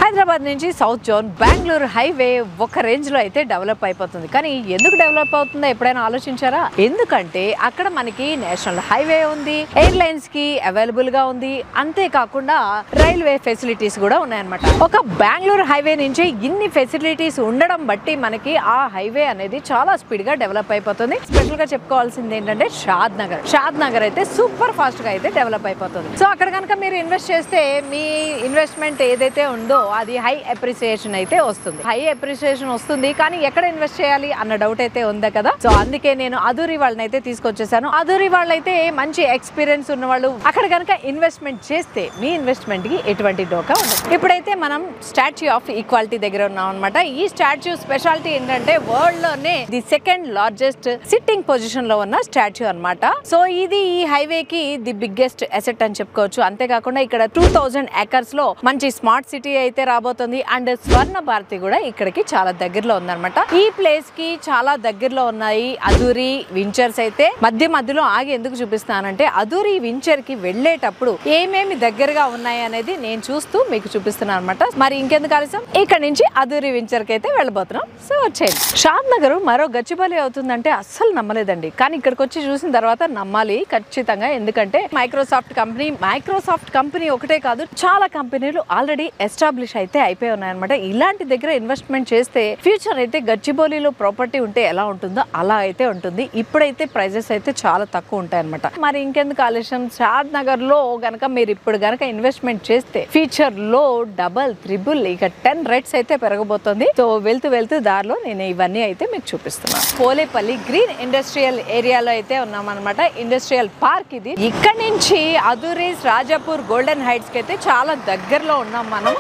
హైదరాబాద్ నుంచి south zone Bengaluru highway ఒక range లో అయితే డెవలప్ అయిపోతుంది. కానీ ఎందుకు డెవలప్ అవుతుందో ఎప్పుడైనా ఆలోచించారా? ఎందుకంటే అక్కడ మనకి నేషనల్ హైవే ఉంది, ఎయిర్లైన్స్ కి అవైలబుల్ గా ఉంది, అంతేకాకుండా రైల్వే ఫెసిలిటీస్ కూడా ఉన్నాయన్నమాట. ఒక బెంగళూరు హైవే నుంచి ఇన్ని ఫెసిలిటీస్ ఉండడం బట్టి మనకి ఆ హైవే అనేది చాలా స్పీడ్ గా డెవలప్ అయిపోతుంది. స్పెషల్ గా చెప్పుకోవాల్సింది ఏంటంటే షాద్ నగర్ అయితే సూపర్ ఫాస్ట్ గా అయితే డెవలప్ అయిపోతుంది. సో అక్కడ కనుక మీరు ఇన్వెస్ట్ చేస్తే మీ ఇన్వెస్ట్మెంట్ ఏదైతే ఉందో అది హై అప్రిసియేషన్ అయితే వస్తుంది. కానీ ఎక్కడ ఇన్వెస్ట్ చేయాలి అన్న డౌట్ అయితే ఉందా కదా. సో అందుకే నేను అదూరి వాళ్ళని అయితే తీసుకొచ్చేసాను. అదూరి వాళ్ళైతే మంచి ఎక్స్పీరియన్స్ ఉన్న వాళ్ళు. అక్కడ కనుక ఇన్వెస్ట్మెంట్ చేస్తే మీ ఇన్వెస్ట్మెంట్ కి ఎటువంటి డోకా ఉండదు. ఇప్పుడైతే మనం స్టాచ్యూ ఆఫ్ ఈక్వాలిటీ దగ్గర ఉన్నాం అనమాట. ఈ స్టాచ్యూ స్పెషాలిటీ ఏంటంటే వరల్డ్ లోనే the second largest sitting position లో ఉన్న స్టాచ్యూ అనమాట. సో ఇది ఈ హైవే కి ది బిగ్గెస్ట్ అసెట్ అని చెప్పుకోవచ్చు. అంతేకాకుండా ఇక్కడ 2000 ఏకర్స్ లో మంచి స్మార్ట్ సిటీ అయితే రాబోతుంది. అండ్ స్వర్ణ భారతి కూడా ఇక్కడికి చాలా దగ్గరలో ఉందన్నమాట. ఈ ప్లేస్ కి చాలా దగ్గరలో ఉన్నాయి అదూరి వించర్స్. అయితే మధ్యలో ఆగి ఎందుకు చూపిస్తానంటే అదూరి వించర్ కి వెళ్ళేటప్పుడు ఏమేమి దగ్గరగా ఉన్నాయి అనేది నేను చూస్తూ మీకు చూపిస్తున్నాను అనమాట. మరి ఇంకెందుకు ఆలస్యం, ఇక్కడ నుంచి అదూరి వించర్ కి అయితే వెళ్ళబోతున్నాం. సో వచ్చేయండి. షాద్ నగర్ మరో గచ్చిబౌలి అవుతుందంటే అస్సలు నమ్మలేదండి. కానీ ఇక్కడికి వచ్చి చూసిన తర్వాత నమ్మాలి ఖచ్చితంగా. ఎందుకంటే మైక్రోసాఫ్ట్ కంపెనీ ఒకటే కాదు, చాలా కంపెనీలు ఆల్రెడీ ఎస్టాబ్లిష్ అయితే అయిపోయి ఉన్నాయన్నమాట. ఇలాంటి దగ్గర ఇన్వెస్ట్మెంట్ చేస్తే ఫ్యూచర్ అయితే గచ్చిబౌలిలో ప్రాపర్టీ ఉంటే ఎలా ఉంటుందో అలా అయితే ఉంటుంది. ఇప్పుడైతే ప్రైజెస్ అయితే చాలా తక్కువ ఉంటాయి అనమాట. మరి ఇంకెందుకు ఆలస్యం, షాద్ నగర్ లో గనక మీరు ఇప్పుడు గనక ఇన్వెస్ట్మెంట్ చేస్తే ఫ్యూచర్ లో డబల్ త్రిబుల్ ఇక 10 రేట్స్ అయితే పెరగబోతుంది. సో వెళ్తూ దారిలో నేను ఇవన్నీ అయితే మీకు చూపిస్తున్నాను. పోలేపల్లి గ్రీన్ ఇండస్ట్రియల్ ఏరియాలో అయితే ఉన్నాం అనమాట. ఇండస్ట్రియల్ పార్క్ ఇది. ఇక్కడ నుంచి అదూరీస్ రాజాపూర్ గోల్డెన్ హైట్స్ కి అయితే చాలా దగ్గరలో ఉన్నాం మనం.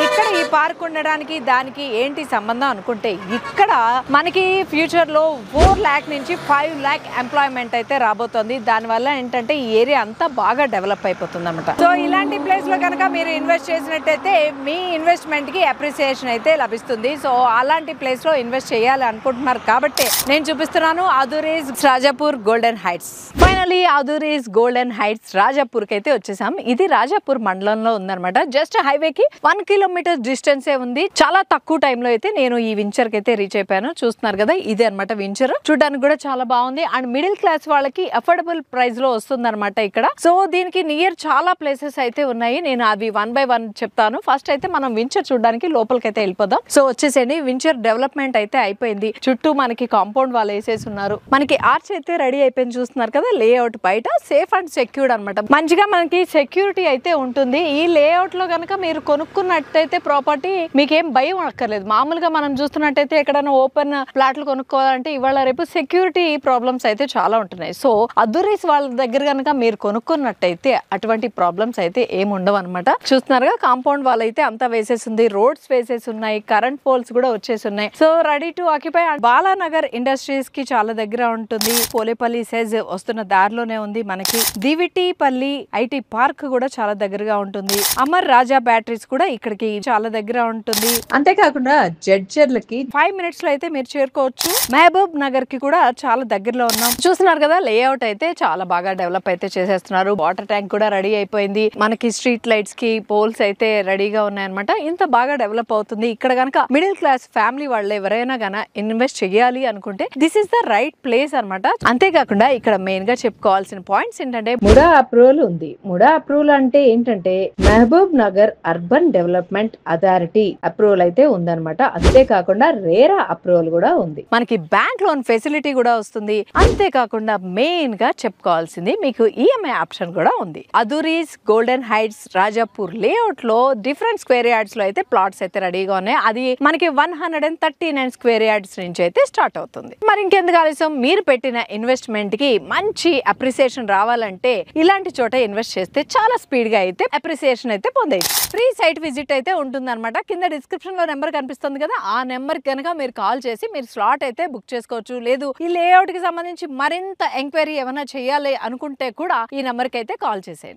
ఇక్కడ ఈ పార్క్ ఉండడానికి దానికి ఏంటి సంబంధం అనుకుంటే, ఇక్కడ మనకి ఫ్యూచర్ లో 4 lakh నుంచి 5 lakh ఎంప్లాయ్మెంట్ అయితే రాబోతుంది. దాని వల్ల ఏంటంటే ఈ ఏరియా అంతా బాగా డెవలప్ అయిపోతుంది అనమాట. సో ఇలాంటి ప్లేస్ లో కనుక మీరు ఇన్వెస్ట్ చేసినట్టయితే మీ ఇన్వెస్ట్మెంట్ కి అప్రిసియేషన్ అయితే లభిస్తుంది. సో అలాంటి ప్లేస్ లో ఇన్వెస్ట్ చేయాలి అనుకుంటున్నారు కాబట్టి నేను చూపిస్తున్నాను Aduri's Rajapur golden heights. Finally Aduri's golden heights Rajapur కి అయితే వచ్చేసాం. ఇది రాజాపూర్ మండలంలో ఉందన్నమాట. జస్ట్ హైవే కి 1 kilometer డిస్టెన్స్ ఉంది. చాలా తక్కువ టైంలో అయితే నేను ఈ వించర్ కి అయితే రీచ్ అయిపోయాను. చూస్తున్నారు కదా, ఇదే అనమాట వించర్. చూడడానికి కూడా చాలా బాగుంది. అండ్ మిడిల్ క్లాస్ వాళ్ళకి అఫోర్డబుల్ ప్రైస్ లో వస్తుంది అనమాట ఇక్కడ. సో దీనికి నియర్ చాలా ప్లేసెస్ అయితే ఉన్నాయి. నేను అవి 1 by 1 చెప్తాను. ఫస్ట్ అయితే మనం వించర్ చూడడానికి లోపలికి అయితే వెళ్ళిపోదాం. సో వచ్చేసేయండి. వించర్ డెవలప్మెంట్ అయితే అయిపోయింది. చుట్టూ మనకి కాంపౌండ్ వాళ్ళు వేసేసి ఉన్నారు. మనకి ఆర్చ్ అయితే రెడీ అయిపోయింది. చూస్తున్నారు కదా, లేఅవుట్ బయట సేఫ్ అండ్ సెక్యూర్డ్ అనమాట. మంచిగా మనకి సెక్యూరిటీ అయితే ఉంటుంది. ఈ లేఅవుట్ లో కనుక మీరు కొనుక్కున్నట్టయితే ప్రాపర్టీ మీకేం భయం అక్కర్లేదు. మామూలుగా మనం చూస్తున్నట్టయితే ఎక్కడైనా ఓపెన్ ప్లాట్లు కొనుక్కోవాలంటే ఇవాళ రేపు సెక్యూరిటీ ప్రాబ్లమ్స్ అయితే చాలా ఉంటున్నాయి. సో అదూరీస్ వాళ్ళ దగ్గర కనుక మీరు కొనుక్కున్నట్టయితే అటువంటి ప్రాబ్లమ్స్ అయితే ఏమి ఉండవు అనమాట. చూస్తున్నారుగా, కాంపౌండ్ వాళ్ళు అయితే అంతా వేసేసింది, రోడ్స్ వేసేసి ఉన్నాయి, కరెంట్ పోల్స్ కూడా వచ్చేసి ఉన్నాయి. So ready to occupy. Balanagar industries కి చాలా దగ్గర ఉంటుంది. పోలేపల్లి సెజ్ వస్తున్న దారిలోనే ఉంది. మనకి దివిటిపల్లి ఐటీ పార్క్ కూడా చాలా దగ్గరగా ఉంటుంది. అమర్ రాజా బ్యాటరీస్ కూడా ఇక్కడికి చాలా దగ్గర ఉంటుంది. అంతేకాకుండా జడ్జర్లకి 5 minutes లో అయితే మీరు చేరుకోవచ్చు. మహబూబ్ నగర్ కి కూడా చాలా దగ్గరలో ఉన్నాం. చూస్తున్నారు కదా, లేఅవుట్ అయితే చాలా బాగా డెవలప్ అయితే చేసేస్తున్నారు. వాటర్ ట్యాంక్ కూడా రెడీ అయిపోయింది. మనకి స్ట్రీట్ లైట్స్ కి పోల్స్ అయితే రెడీగా ఉన్నాయన్నమాట. ఇంత బాగా డెవలప్ అవుతుంది. ఇక్కడ గనక మిడిల్ క్లాస్ ఫ్యామిలీ వాళ్ళు ఎవరైనా గన ఇన్వెస్ట్ చేయాలి అనుకుంటే this is the right place అనమాట. అంతేకాకుండా ఇక్కడ మెయిన్ గా చెప్పుకోవాల్సిన పాయింట్స్ ఏంటంటే ముడా అప్రూవల్ ఉంది. ముడా అప్రూవల్ అంటే ఏంటంటే Mahabubnagar urban development authority approval అయితే ఉందన్నమాట. అంతేకాకుండా రేరా అప్రూవల్ కూడా ఉంది. మనకి బ్యాంక్ లోన్ ఫెసిలిటీ కూడా వస్తుంది. అంతేకాకుండా మెయిన్ గా చెప్పుకోవాల్సింది మీకు ఈఎంఐ ఆప్షన్ కూడా ఉంది. అదూరీస్ గోల్డెన్ హైట్స్ రాజాపూర్ లేఅవుట్ లో డిఫరెంట్ స్క్వేర్ యార్డ్స్ లో అయితే ప్లాట్స్ అయితే రెడీగా ఉన్నాయి. అది మనకి 139 స్క్వేర్ యార్డ్స్ నుంచి అయితే స్టార్ట్ అవుతుంది. మరి ఇంకెందుకు ఆలస్యం, మీరు పెట్టిన ఇన్వెస్ట్మెంట్ కి మంచి అప్రిసియేషన్ రావాలంటే ఇలాంటి చోట ఇన్వెస్ట్ చేస్తే చాలా స్పీడ్ గా అయితే అప్రిసియేషన్ అయితే పొందేది. ఫ్రీ సైట్ విజిట్ అయితే ఉంటుంది అనమాట. కింద డిస్క్రిప్షన్ లో నెంబర్ కనిపిస్తుంది కదా, ఆ నెంబర్ కనుక మీరు కాల్ చేసి మీరు స్లాట్ అయితే బుక్ చేసుకోవచ్చు. లేదు ఈ లేఅవుట్ కి సంబంధించి మరింత ఎంక్వైరీ ఏమైనా చేయాలి అనుకుంటే కూడా ఈ నెంబర్ కి అయితే కాల్ చేసేయండి.